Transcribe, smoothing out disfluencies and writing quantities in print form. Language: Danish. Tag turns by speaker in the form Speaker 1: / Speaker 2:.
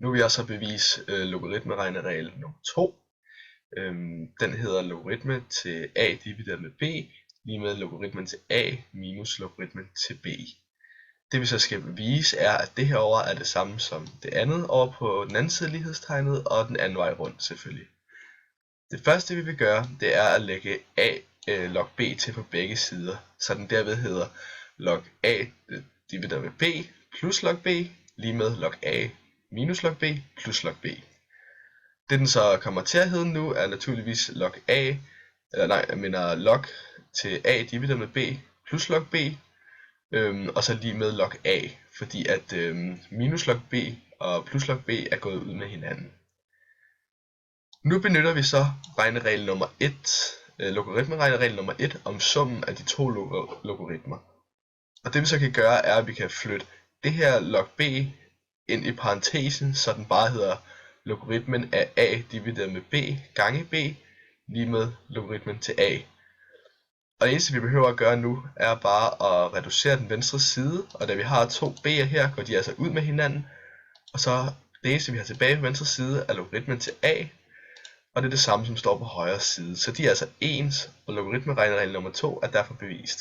Speaker 1: Nu vil jeg så bevise logaritmeregneregel nummer 2. Den hedder logaritme til a divideret med b lige med logaritmen til a minus logaritmen til b. Det vi så skal bevise er, at det herovre er det samme som det andet over på den anden side af lighedstegnet, og den anden vej rundt selvfølgelig. Det første vi vil gøre, det er at lægge a log b til på begge sider, så den derved hedder log a divideret med b plus log b lige med log a minus log b plus log b. Det den så kommer til at hedde nu er naturligvis log til a divideret med b plus log b, og så lige med log a, fordi at minus log b og plus log b er gået ud med hinanden. Nu benytter vi så regneregel nummer 1, logaritmeregneregel nummer 1 om summen af de to logaritmer. Og det vi så kan gøre er, at vi kan flytte det her log b ind i parentesen, så den bare hedder logaritmen af a divideret med b gange b lige med logaritmen til a. Og det eneste vi behøver at gøre nu er bare at reducere den venstre side, og da vi har to b'er her, går de altså ud med hinanden. Og så det eneste vi har tilbage på venstre side er logaritmen til a, og det er det samme som står på højre side. Så de er altså ens, og logaritmeregneregel nummer 2 er derfor bevist.